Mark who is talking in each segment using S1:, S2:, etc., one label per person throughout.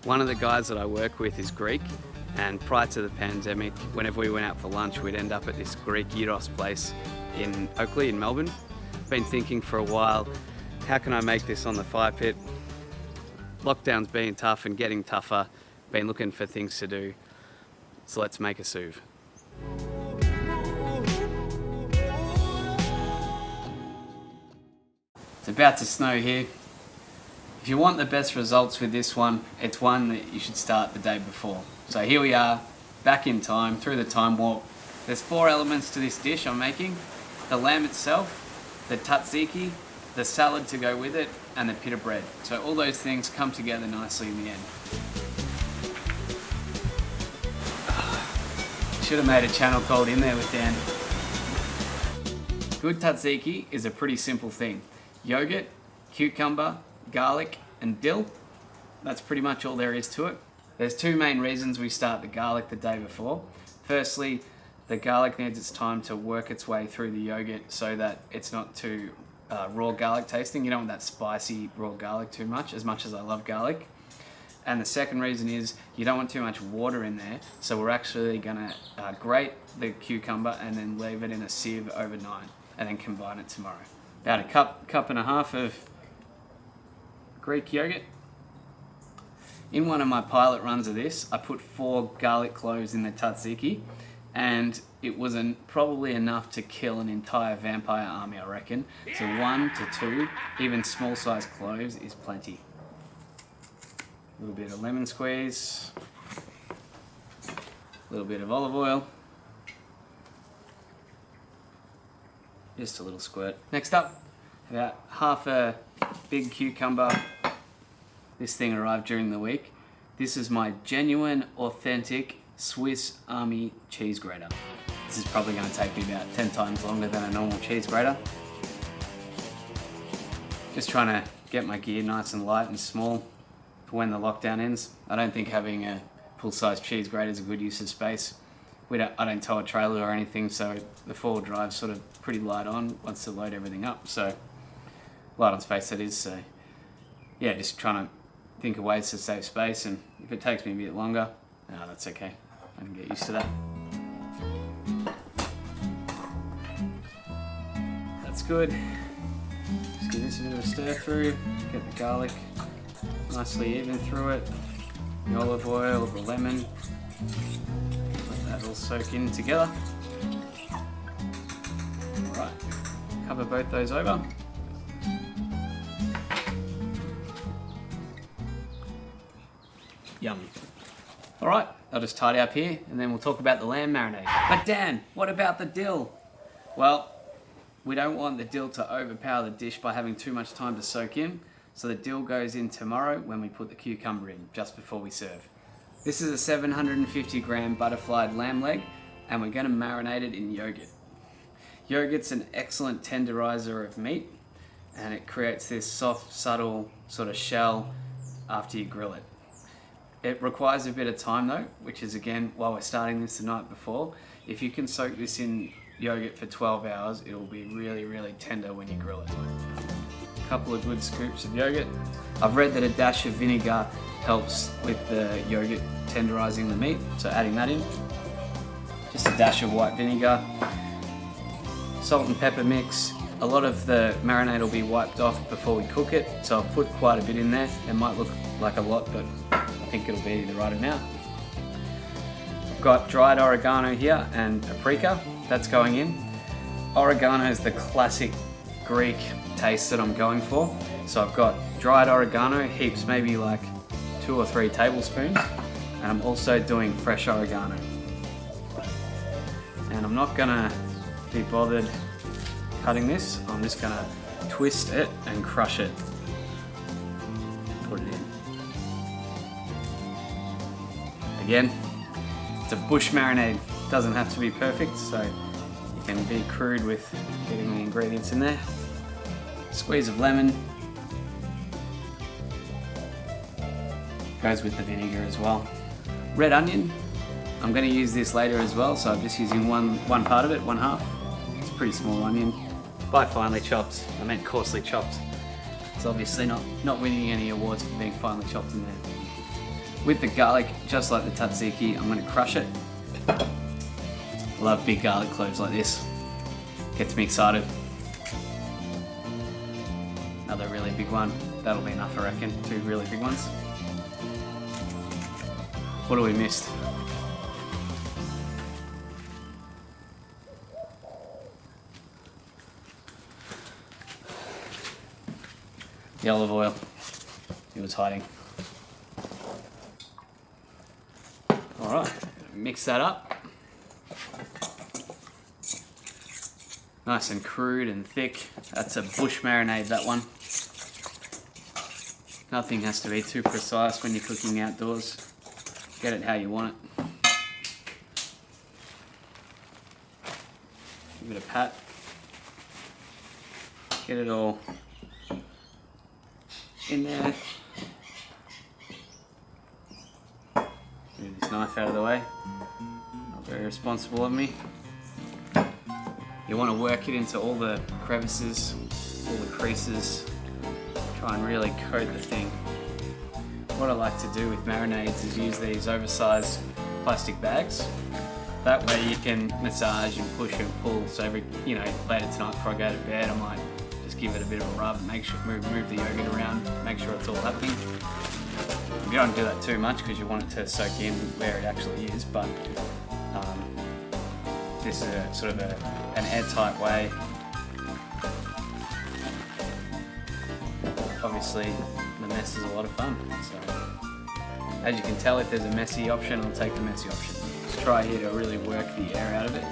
S1: One of the guys that I work with is Greek, and prior to the pandemic, whenever we went out for lunch, we'd end up at this Greek Gyros place in Oakley in Melbourne. Been thinking for a while, how can I make this on the fire pit? Lockdown's been tough and getting tougher. Been looking for things to do, so let's make a Souv. It's about to snow here. If you want the best results with this one, it's one that you should start the day before. So here we are, back in time, through the time warp. There's 4 elements to this dish I'm making. The lamb itself, the tzatziki, the salad to go with it, and the pita bread. So all those things come together nicely in the end. Should have made a channel called In There with Dan. Good tzatziki is a pretty simple thing. Yogurt, cucumber, garlic, and dill. That's pretty much all there is to it. There's 2 main reasons we start the garlic the day before. Firstly, the garlic needs its time to work its way through the yogurt so that it's not too raw garlic tasting. You don't want that spicy raw garlic too much as I love garlic. And the second reason is you don't want too much water in there, so we're actually gonna grate the cucumber and then leave it in a sieve overnight and then combine it tomorrow. About a cup and a half of Greek yogurt. In one of my pilot runs of this, I put 4 garlic cloves in the tzatziki, and it was probably enough to kill an entire vampire army, I reckon. So 1 to 2, even small sized cloves is plenty. A little bit of lemon squeeze, a little bit of olive oil, just a little squirt. Next up, about half a big cucumber. This thing arrived during the week. This is my genuine, authentic Swiss Army cheese grater. This is probably going to take me about 10 times longer than a normal cheese grater. Just trying to get my gear nice and light and small for when the lockdown ends. I don't think having a full-size cheese grater is a good use of space. I don't tow a trailer or anything, so the 4-wheel drive's sort of pretty light on once to load everything up. So light on space that is. So yeah, just trying to think of ways to save space, and if it takes me a bit longer, no, that's okay. I can get used to that. That's good. Just give this a bit of a stir through, get the garlic nicely even through it, the olive oil, the lemon, let that all soak in together. Alright, cover both those over. Yummy. Alright, I'll just tidy up here and then we'll talk about the lamb marinade. But Dan, what about the dill? Well, we don't want the dill to overpower the dish by having too much time to soak in, so the dill goes in tomorrow when we put the cucumber in, just before we serve. This is a 750 gram butterflied lamb leg, and we're going to marinate it in yogurt. Yogurt's an excellent tenderizer of meat, and it creates this soft, subtle sort of shell after you grill it. It requires a bit of time though, which is again why we're starting this the night before. If you can soak this in yogurt for 12 hours, it will be really, really tender when you grill it. A couple of good scoops of yogurt. I've read that a dash of vinegar helps with the yogurt tenderizing the meat, so adding that in. Just a dash of white vinegar. Salt and pepper mix. A lot of the marinade will be wiped off before we cook it, so I've put quite a bit in there. It might look like a lot, but I think it'll be the right amount. I've got dried oregano here and paprika, that's going in. Oregano is the classic Greek taste that I'm going for. So I've got dried oregano, heaps, maybe like 2 or 3 tablespoons. And I'm also doing fresh oregano. And I'm not gonna be bothered cutting this, I'm just gonna twist it and crush it. Put it in. Again, it's a bush marinade. Doesn't have to be perfect, so you can be crude with getting the ingredients in there. Squeeze of lemon. Goes with the vinegar as well. Red onion. I'm going to use this later as well, so I'm just using one part of it, 1/2. It's a pretty small onion. By finely chopped, I meant coarsely chopped. It's obviously not winning any awards for being finely chopped in there. With the garlic, just like the tzatziki, I'm going to crush it. Love big garlic cloves like this. Gets me excited. Another really big one. That'll be enough, I reckon. 2 really big ones. What have we missed? The olive oil. It was hiding. Alright, mix that up. Nice and crude and thick. That's a bush marinade, that one. Nothing has to be too precise when you're cooking outdoors. Get it how you want it. Give it a pat. Get it all in there. Move this knife out of the way. Not very responsible of me. You want to work it into all the crevices, all the creases. Try and really coat the thing. What I like to do with marinades is use these oversized plastic bags. That way you can massage and push and pull. So every, later tonight before I go to bed, I might just give it a bit of a rub, make sure move the yogurt around, make sure it's all happening. You don't do that too much because you want it to soak in where it actually is, but this is a sort of an airtight way. Obviously, the mess is a lot of fun. So, as you can tell, if there's a messy option, I'll take the messy option. Just try here to really work the air out of it.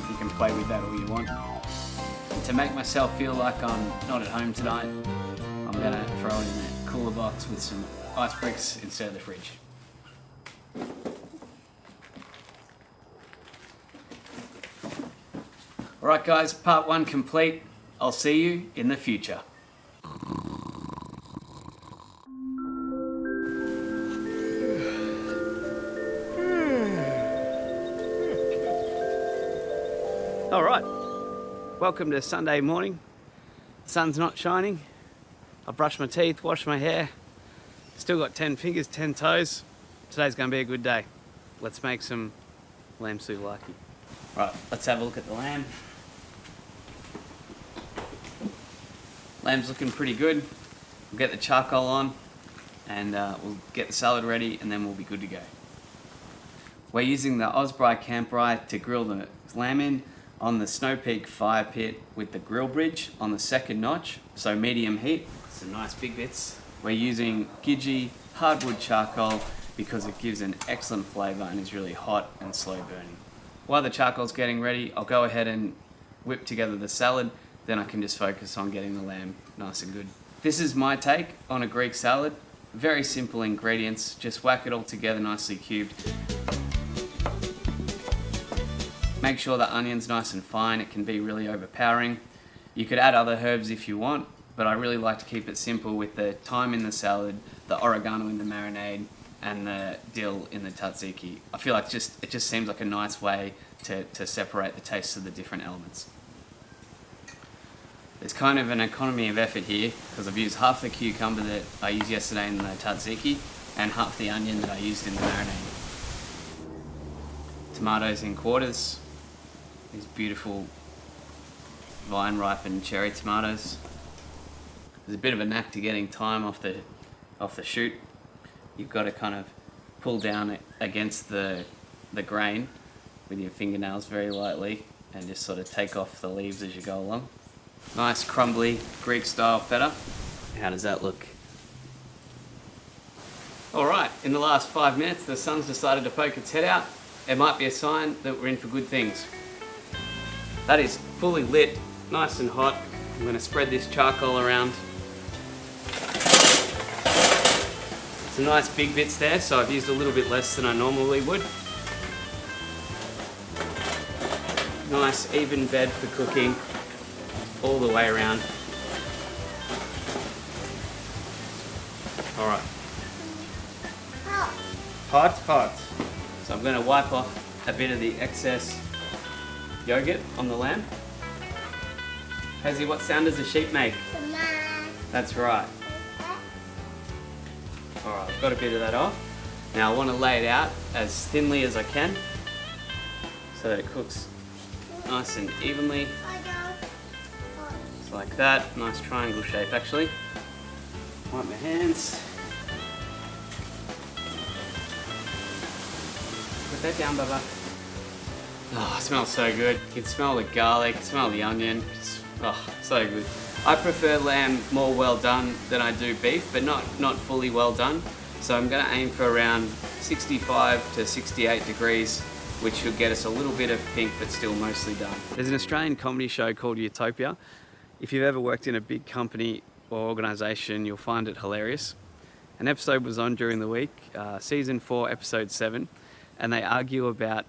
S1: You can play with that all you want. And to make myself feel like I'm not at home tonight, I'm gonna throw it in that cooler box with some ice bricks instead of the fridge. Alright guys, part 1 complete. I'll see you in the future. Alright, welcome to Sunday morning. The sun's not shining. I brushed my teeth, washed my hair. Still got 10 fingers, 10 toes. Today's going to be a good day. Let's make some Lamb Souvlaki. Right, let's have a look at the lamb. Lamb's looking pretty good. We'll get the charcoal on and we'll get the salad ready and then we'll be good to go. We're using the Oz Braai camp braai to grill the lamb in on the Snow Peak fire pit with the grill bridge on the 2nd notch, so medium heat. Some nice big bits. We're using Gidgee hardwood charcoal because it gives an excellent flavour and is really hot and slow burning. While the charcoal's getting ready, I'll go ahead and whip together the salad, then I can just focus on getting the lamb nice and good. This is my take on a Greek salad. Very simple ingredients, just whack it all together nicely cubed. Make sure the onion's nice and fine, it can be really overpowering. You could add other herbs if you want, but I really like to keep it simple with the thyme in the salad, the oregano in the marinade, and the dill in the tzatziki. I feel like it just seems like a nice way to separate the tastes of the different elements. There's kind of an economy of effort here because I've used half the cucumber that I used yesterday in the tzatziki and half the onion that I used in the marinade. Tomatoes in quarters. These beautiful vine ripened cherry tomatoes. There's a bit of a knack to getting thyme off the shoot. You've got to kind of pull down against the grain with your fingernails very lightly and just sort of take off the leaves as you go along. Nice crumbly Greek style feta. How does that look? Alright, in the last 5 minutes the sun's decided to poke its head out. It might be a sign that we're in for good things. That is fully lit, nice and hot. I'm going to spread this charcoal around. Some nice big bits there, so I've used a little bit less than I normally would. Nice even bed for cooking all the way around. Alright. Hot, hot. So I'm going to wipe off a bit of the excess yogurt on the lamb. Hazy, what sound does a sheep make? That's right. Alright, I've got a bit of that off. Now I want to lay it out as thinly as I can so that it cooks nice and evenly. Just like that. Nice triangle shape actually. Wipe my hands. Put that down, Bubba. Oh, it smells so good. You can smell the garlic, smell the onion. Oh, so good. I prefer lamb more well done than I do beef, but not fully well done. So I'm going to aim for around 65 to 68 degrees, which should get us a little bit of pink, but still mostly done. There's an Australian comedy show called Utopia. If you've ever worked in a big company or organisation, you'll find it hilarious. An episode was on during the week, season 4, episode 7, and they argue about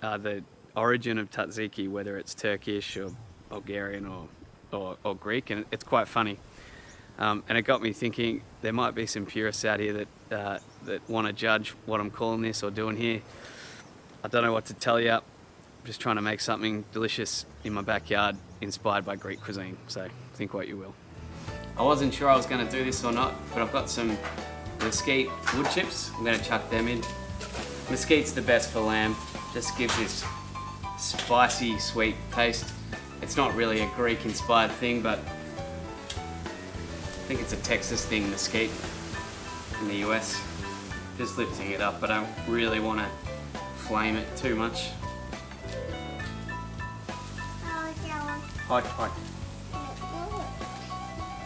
S1: the origin of tzatziki, whether it's Turkish or Bulgarian or Greek, and it's quite funny. And it got me thinking there might be some purists out here that want to judge what I'm calling this or doing here. I don't know what to tell you. I'm just trying to make something delicious in my backyard inspired by Greek cuisine, so think what you will. I wasn't sure I was going to do this or not, but I've got some mesquite wood chips. I'm going to chuck them in. Mesquite's the best for lamb. Just gives this spicy, sweet taste. It's not really a Greek-inspired thing, but I think it's a Texas thing, mesquite, in the US. Just lifting it up, I don't really want to flame it too much. Hot.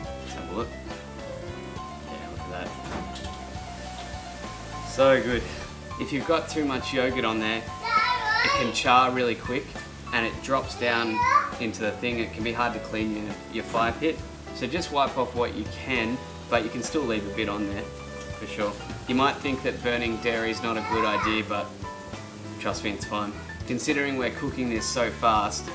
S1: Let's have a look. Yeah, look at that. So good. If you've got too much yogurt on there, it can char really quick and it drops down into the thing. It can be hard to clean your fire pit. So just wipe off what you can, but you can still leave a bit on there, for sure. You might think that burning dairy is not a good idea, but trust me, it's fine. Considering we're cooking this so fast,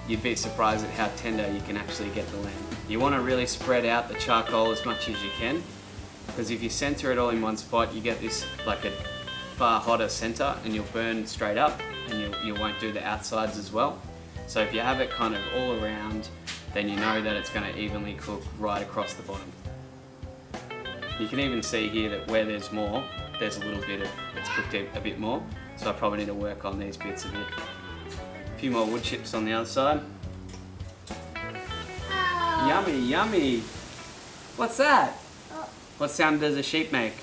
S1: you'd be surprised at how tender you can actually get the lamb. You want to really spread out the charcoal as much as you can, because if you center it all in one spot, you get this like a far hotter center and you'll burn straight up and you won't do the outsides as well. So if you have it kind of all around, then you know that it's going to evenly cook right across the bottom. You can even see here that where there's more, there's a little bit of, it's cooked a bit more. So I probably need to work on these bits a bit. A few more wood chips on the other side. Oh. Yummy, yummy. What's that? Oh. What sound does a sheep make?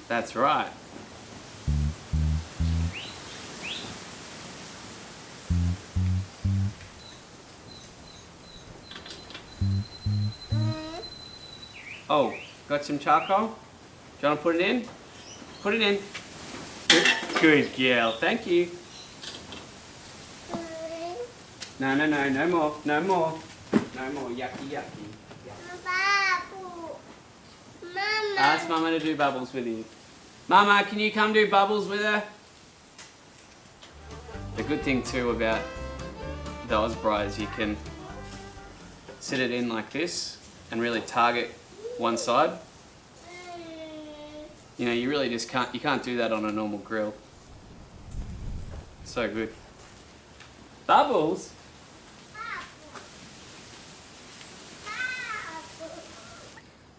S1: That's right. Oh, got some charcoal? Do you want to put it in? Put it in. Good girl, thank you. No more, no more. No more, yucky. Mama. Ask Mama to do bubbles with you. Mama, can you come do bubbles with her? The good thing too about the Oz Braai is you can sit it in like this and really target one side. You know, you really just can't do that on a normal grill. So good. Bubbles?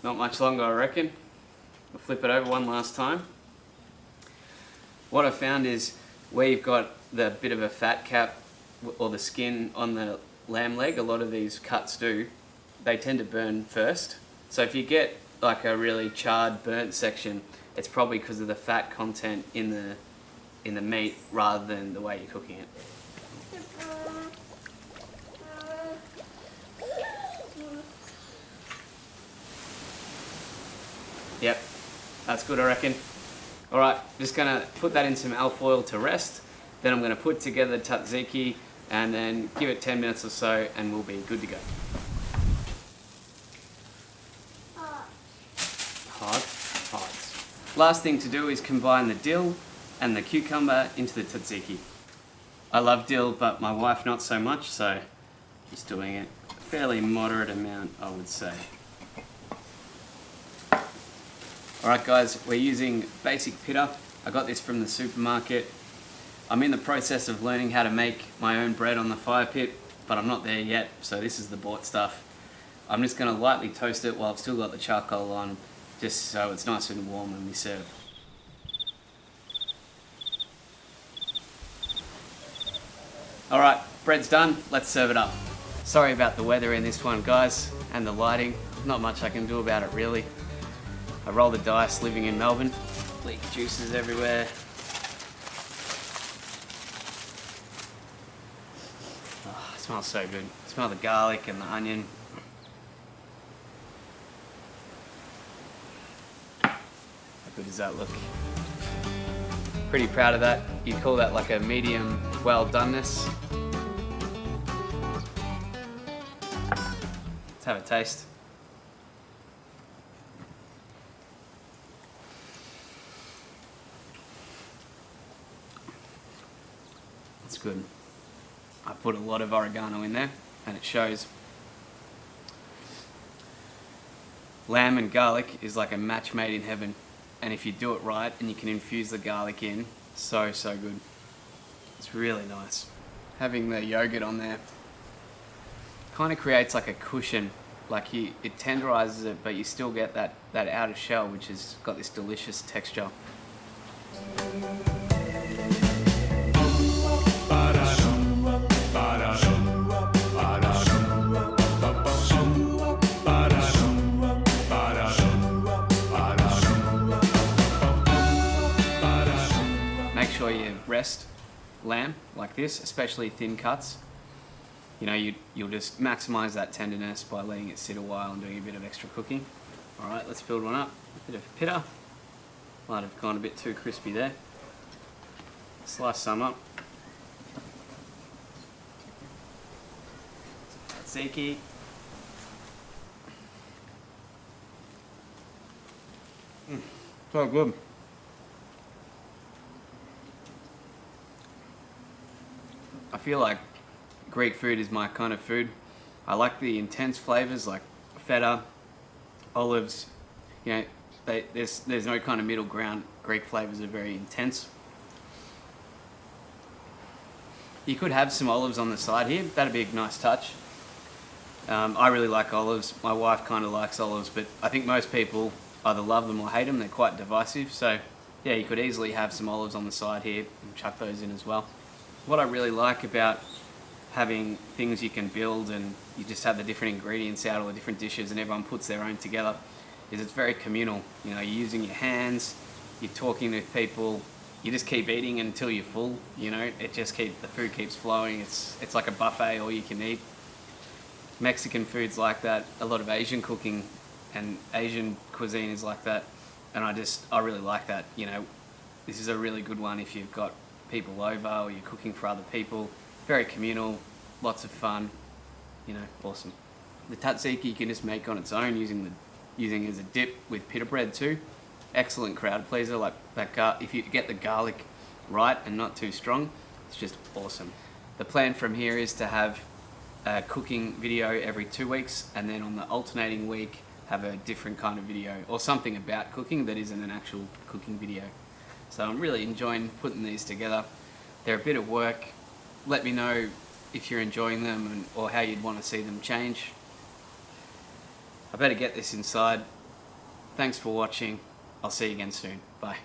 S1: Not much longer, I reckon. I'll flip it over one last time. What I found is where you've got the bit of a fat cap or the skin on the lamb leg, a lot of these cuts do, they tend to burn first. So if you get like a really charred, burnt section, it's probably because of the fat content in the meat rather than the way you're cooking it. Yep, that's good, I reckon. All right, just gonna put that in some alfoil to rest. Then I'm gonna put together the tzatziki and then give it 10 minutes or so and we'll be good to go. Hot. Last thing to do is combine the dill and the cucumber into the tzatziki. I love dill, but my wife not so much, so just doing it a fairly moderate amount, I would say. Alright guys, we're using basic pitta. I got this from the supermarket. I'm in the process of learning how to make my own bread on the fire pit, but I'm not there yet, so this is the bought stuff. I'm just going to lightly toast it while I've still got the charcoal on, just so it's nice and warm when we serve. Alright, bread's done, let's serve it up. Sorry about the weather in this one, guys, and the lighting. Not much I can do about it, really. I roll the dice living in Melbourne. Leak juices everywhere. Oh, it smells so good. Smell the garlic and the onion. How good does that look? Pretty proud of that. You call that like a medium well doneness. Let's have a taste. It's good. I put a lot of oregano in there and it shows. Lamb and garlic is like a match made in heaven. And if you do it right and you can infuse the garlic in, so good. It's really nice. Having the yogurt on there kind of creates like a cushion. Like it tenderizes it, but you still get that outer shell, which has got this delicious texture. Make sure you rest lamb like this, especially thin cuts. You know, you'll just maximize that tenderness by letting it sit a while and doing a bit of extra cooking. All right, let's build one up. A bit of pitta. Might have gone a bit too crispy there. Slice some up. Tzatziki. So good. I feel like Greek food is my kind of food. I like the intense flavors like feta, olives. You know, there's no kind of middle ground. Greek flavors are very intense. You could have some olives on the side here. That'd be a nice touch. I really like olives. My wife kind of likes olives, but I think most people either love them or hate them. They're quite divisive. So yeah, you could easily have some olives on the side here and chuck those in as well. What I really like about having things you can build and you just have the different ingredients out, all the different dishes, and everyone puts their own together, is it's very communal. You know, you're using your hands, you're talking with people, you just keep eating until you're full. You know, the food keeps flowing. It's like a buffet, all you can eat. Mexican food's like that. A lot of Asian cooking and Asian cuisine is like that, and I really like that. You know, this is a really good one if you've got people over or you're cooking for other people. Very communal, lots of fun, you know, awesome. The tzatziki you can just make on its own using as a dip with pita bread too. Excellent crowd pleaser. Like that, if you get the garlic right and not too strong, it's just awesome. The plan from here is to have a cooking video every 2 weeks, and then on the alternating week have a different kind of video or something about cooking that isn't an actual cooking video. So I'm really enjoying putting these together. They're a bit of work. Let me know if you're enjoying them or how you'd want to see them change. I better get this inside. Thanks for watching. I'll see you again soon. Bye.